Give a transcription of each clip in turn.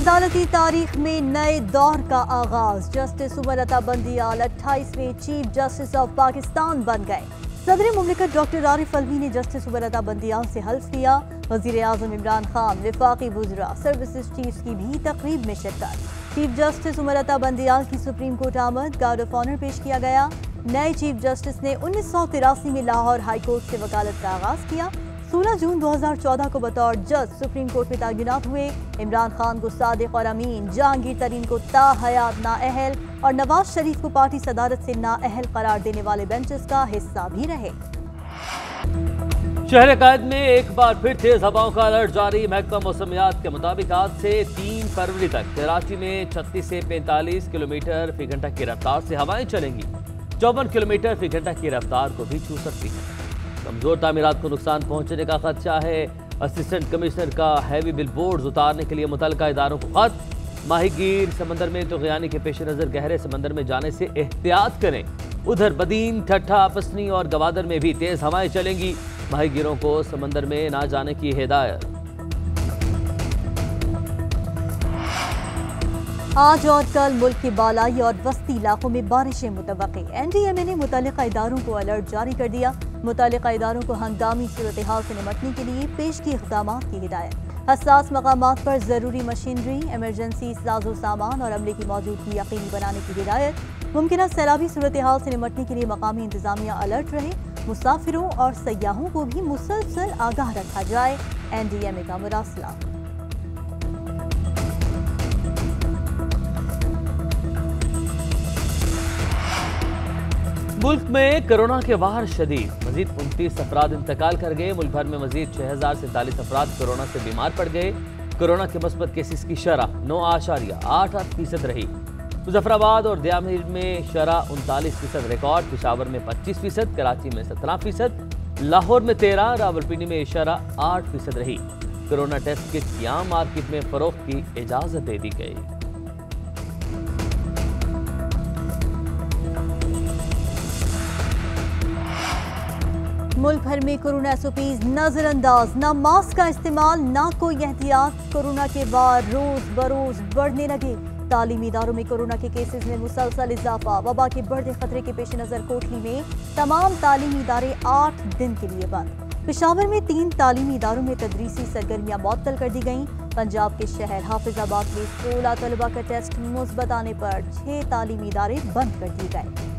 अदालती तारीख में नए दौर का आगाज। जस्टिस उमर अता बंदियाल 28वें चीफ जस्टिस ऑफ पाकिस्तान बन गए। सदर मुमलिकत डॉक्टर आरिफ अलवी ने जस्टिस उमर अता बंदियाल से हल्फ लिया। वजीर आजम इमरान खान, विफाकी वुज़रा, सर्विसेज चीफ्स की भी तकरीब में शिरकत। चीफ जस्टिस उमर अता बंदियाल की सुप्रीम कोर्ट आमद, गार्ड ऑफ ऑनर पेश किया गया। नए चीफ जस्टिस ने 1983 में लाहौर हाई कोर्ट से वकालत का आगाज किया। 16 जून 2014 को बतौर जज सुप्रीम कोर्ट में तैनात हुए। इमरान खान को सादिक और अमीन, जहांगीर तरीन को ताहयात नाअहल और नवाज शरीफ को पार्टी सदारत से नाअहल करार देने वाले बेंचेस का हिस्सा भी रहे। शहर कैद में एक बार फिर तेज हवाओं का अलर्ट जारी। महकमा मौसमियात के मुताबिक आज से 3 फरवरी तक कराची में 36 से 45 किलोमीटर फी घंटा की रफ्तार से हवाएं चलेंगी। 54 किलोमीटर फी घंटा की रफ्तार को भी छू सकती है। कमजोर तामीरात को नुकसान पहुंचने का खदशा है। असिस्टेंट कमिश्नर का हैवी बिल बोर्ड उतारने के लिए मुतल्लिका इदारों को खत। माहीगीर समंदर में तुग़यानी के पेश नज़र गहरे समंदर में जाने से एहतियात करें। उधर बदीन, ठट्ठा, पसनी और गवादर में भी तेज हवाएं चलेंगी। माहीगीरों को समंदर में ना जाने की हिदायत। आज और कल मुल्क के बालाई और वस्ती इलाकों में बारिशें मुतवक्की। NDMA ने मुतल्लिका इदारों को अलर्ट जारी कर दिया। मुतल्लिका इदारों को हंगामी सूरत हाल से निपटने के लिए पेश की इक़दामात की हिदायत। हसास मकामात पर ज़रूरी मशीनरी, इमरजेंसी साजो सामान और अमले की मौजूदगी यकीनी बनाने की हिदायत। मुमकिन सैलाबी सूरत हाल से निपटने के लिए मकामी इंतजामिया अलर्ट रहे। मुसाफिरों और सयाहों को भी मुसलसल आगाह रखा जाए। NDMA का मुरासला। मुल्क में कोरोना के वार शदीद, मजीद 29 अफराद इंतकाल कर गए। मुल्क भर में मजीद 6047 अफराद कोरोना से बीमार पड़ गए। कोरोना के मुस्बत केसेस की शरह 9.88% रही। मुजफ्फराबाद और दियामिर में शरह 39% रिकॉर्ड, पिशावर में 25%, कराची में 17%, लाहौर में 13%, रावलपिंडी में शरह 8% रही। कोरोना टेस्ट किट की आम मार्केट में फरोख्त की इजाजत दे दी गई। मुल्क भर में कोरोना SOPs नजरअंदाज, ना मास्क का इस्तेमाल, ना कोई एहतियात। कोरोना के बाद रोज बरोज बढ़ने लगे। तालीमी इदारों में कोरोना के केसेस में मुसलसल इजाफा। वबा के बढ़ते खतरे के पेश नजर कोटली में तमाम तालीमी इदारे 8 दिन के लिए बंद। पेशावर में 3 तालीमी इदारों में तदरीसी सरगर्मियां मुअत्तल कर दी गईं। पंजाब के शहर हाफिजाबाद में 16 तलबा का टेस्ट मुस्बत आने पर 6 तालीमी इदारे बंद कर दिए गए।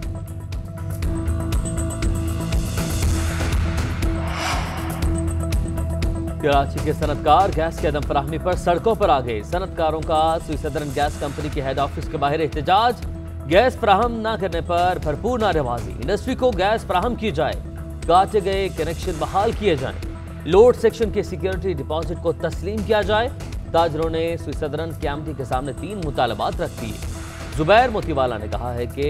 कराची के सनतकार गैस की अदम फराहमी पर सड़कों पर आ गए। सनतकारों का सुई सदरन गैस कंपनी के हेड ऑफिस के बाहर एहतजाज। गैस फराहम न करने पर भरपूर नारेबाजी। इंडस्ट्री को गैस फराहम की जाए, काटे गए कनेक्शन बहाल किए जाएं, लोड सेक्शन के सिक्योरिटी डिपॉजिट को तस्लीम किया जाए। ताजरों ने सुई सदरन क्यामती के सामने 3 मुतालबात रख दिए। जुबैर मोतीवाला ने कहा है कि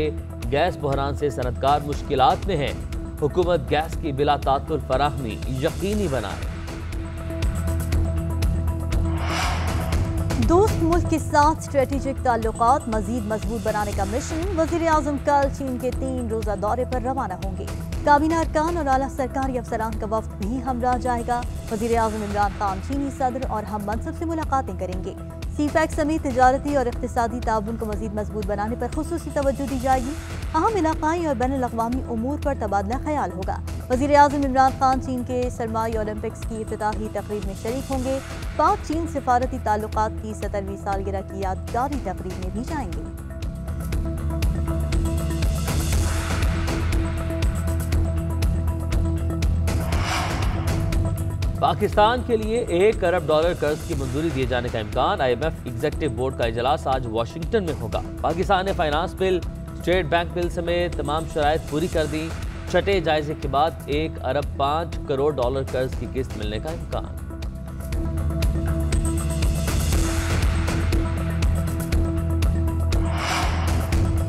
गैस बहरान से सनतकार मुश्किलात में हैं। हुकूमत गैस की बिला तातुल फराहमी यकीनी बनाए। दोस्त मुल्क के साथ स्ट्रेटेजिक ताल्लुकात मजीद मजबूत बनाने का मिशन। वजीर आजम कल चीन के 3 रोजा दौरे पर रवाना होंगे। काबीना अरकान और आला सरकारी अफसरान का वफ्द भी हमरा जाएगा। वजीर आजम इमरान खान चीनी सदर और हम मनसब से मुलाकातें करेंगे। CPEC समेत तिजारती और इक़्तिसादी ताउन को मजीद मजबूत बनाने पर खुसूसी तवज्जो दी जाएगी। अहम इलाकाई और बैनुल-अक़वामी उमूर पर तबादला ख्याल होगा। वज़ीर आज़म इमरान खान चीन के सरमाई ओलंपिक्स की इफ्तिताही तकरीब में शरीक होंगे। पाक चीन सिफारती ताल्लुकात की 70वीं सालगिरह की यादगारी तकरीब में भी जाएंगे। पाकिस्तान के लिए $1 अरब कर्ज की मंजूरी दिए जाने का इम्कान। IMF एग्जीक्यूटिव बोर्ड का इजलास आज वाशिंगटन में होगा। पाकिस्तान ने finance bill, state bank bill समेत तमाम शराइत पूरी कर दी। छठे जायजे के बाद $1 अरब 5 करोड़ कर्ज की किस्त मिलने का इम्कान।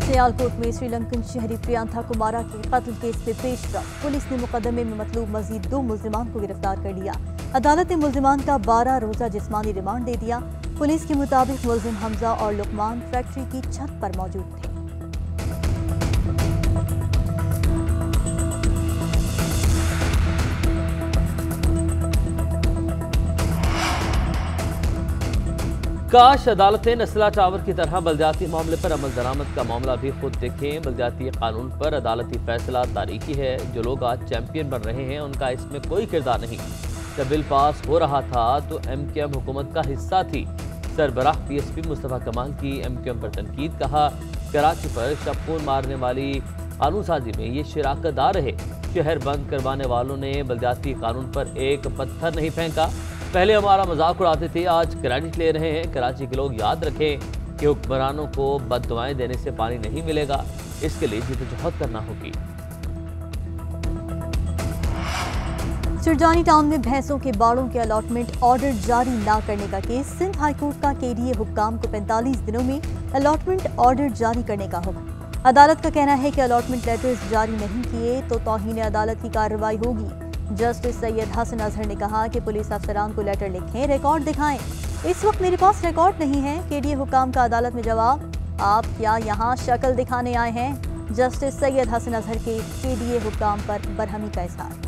सियालकोट में श्रीलंकन शहरी प्रियांथा कुमारा के कत्ल केस में पेशरफ। पुलिस ने मुकदमे में मतलूब मजीद 2 मुल्जिमान को गिरफ्तार कर लिया। अदालत ने मुल्जिमान का 12 रोजा जिस्मानी रिमांड दे दिया। पुलिस के मुताबिक मुल्जिम हमजा और लुकमान फैक्ट्री की छत पर मौजूद थे। काश अदालतें नस्ला टावर की तरह बलदियाती मामले पर अमल दरामद का मामला भी खुद देखें। बलदियाती कानून पर अदालती फैसला तारीखी है। जो लोग आज चैंपियन बन रहे हैं उनका इसमें कोई किरदार नहीं। जब बिल पास हो रहा था तो MQM हुकूमत का हिस्सा थी। सरबराह PSP मुस्तफा कमाल की MQM पर तनकीद। कहा, कराची पर शबखून मारने वाली कानूनसाजी में ये शराकतदार रहे। शहर बंद करवाने वालों ने बलदियाती कानून पर एक पत्थर नहीं फेंका। पहले हमारा मजाक उड़ाते थे, आज क्रेडिट ले रहे हैं। कराची के लोग याद रखें कि हुक्मरानों को बददुआएं देने से पानी नहीं मिलेगा। इसके लिए जिद्दोजहद करना होगी। सुरजानी टाउन में भैंसों के बाड़ों के अलॉटमेंट ऑर्डर जारी न करने का केस। सिंध हाईकोर्ट का KDA हुक्काम को 45 दिनों में अलॉटमेंट ऑर्डर जारी करने का हुक्म। अदालत का कहना है कि अलॉटमेंट लेटर्स जारी नहीं किए तो तौहीन अदालत की कार्रवाई होगी। जस्टिस सैयद हसन अजहर ने कहा कि पुलिस अफसरान को लेटर लिखें, रिकॉर्ड दिखाएं। इस वक्त मेरे पास रिकॉर्ड नहीं है। KDA हुक्काम का अदालत में जवाब, आप क्या यहाँ शक्ल दिखाने आए हैं? जस्टिस सैयद हसन अजहर के KDA हुक्काम पर बरहमी का इजहार।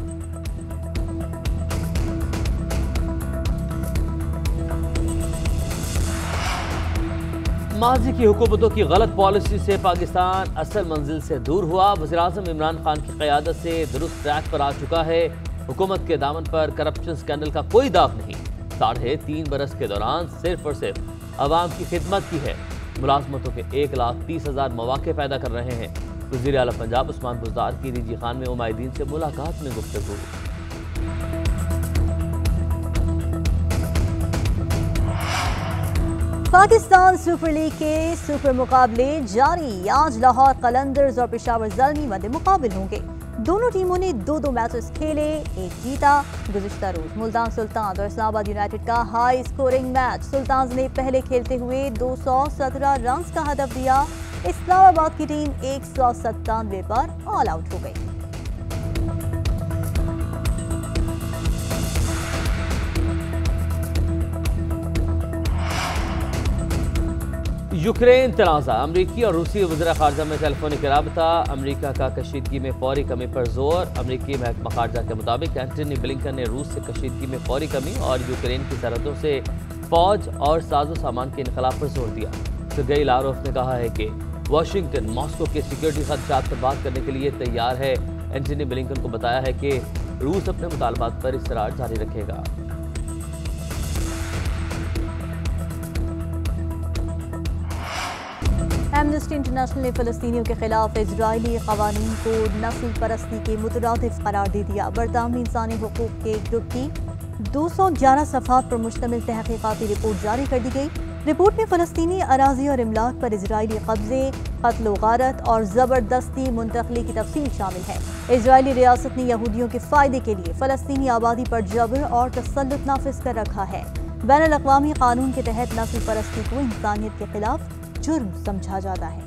माजी की हुकूमतों की गलत पॉलिसी से पाकिस्तान असल मंजिल से दूर हुआ। वज़ीर-ए-आज़म इमरान खान की क़यादत से दुरुस्त ट्रैक पर आ चुका है। हुकूमत के दामन पर करप्शन स्कैंडल का कोई दाग नहीं। 3.5 बरस के दौरान सिर्फ और सिर्फ अवाम की खिदमत की है। मुलाजमतों के 1,30,000 मौके पैदा कर रहे हैं। वज़ीर आला पंजाब उस्मान बुज़दार की रिजी खान में उमाइदीन से मुलाकात में गुफ्तगू। पाकिस्तान सुपर लीग के सुपर मुकाबले जारी। आज लाहौर कलंदर्स और पेशावर ज़ल्मी मध्य मुकाबिल होंगे। दोनों टीमों ने 2-2 मैचेस खेले, एक जीता। गुज़िश्ता रोज मुल्तान सुल्तान और इस्लामाबाद यूनाइटेड का हाई स्कोरिंग मैच। सुल्तान ने पहले खेलते हुए 217 रन का हदफ दिया। इस्लामाबाद की टीम 197 पर ऑल आउट हो गई। यूक्रेन तनाज़ा। अमरीकी और रूसी वज़ीर ख़ारजा में टेलीफोनिक राबता। अमरीका का कशीदगी में फौरी कमी पर जोर। अमरीकी महकमा ख़ारजा के मुताबिक एंटनी ब्लिंकन ने रूस से कशीदगी में फौरी कमी और यूक्रेन की सरहदों से फौज और साजो सामान के इनकलाब पर जोर दिया। सर्गेई लारोफ ने कहा है कि वाशिंगटन मॉस्को के सिक्योरिटी खदशात पर बात करने के लिए तैयार है। एंटनी ब्लिंकन को बताया है कि रूस अपने मुतालबात पर इसरार जारी रखेगा। एमनेस्टी इंटरनेशनल ने फ़लस्तीनियों के खिलाफ इजरायली क़वानीन को नस्ल परस्ती के मुतरादिफ करार दे दिया। बरतानवी इंसानी हुकूक के ग्रुप की 211 सफ़हात पर मुश्तमिल तहक़ीक़ाती रिपोर्ट जारी कर दी गई। रिपोर्ट में फ़लस्तीनी अराज़ी और इमलाक पर इजरायली कब्ज़े, क़त्ल व गारत और ज़बरदस्ती मुंतक़ली की तफसील शामिल है। इजरायली रियासत ने यहूदियों के फ़ायदे के लिए फ़लस्तीनी आबादी पर जबर और तसल्लुत नाफिज कर रखा है। बैनुल अक़वामी क़ानून के तहत नस्ल परस्ती को इंसानियत के खिलाफ जुर्म समझा जाता है।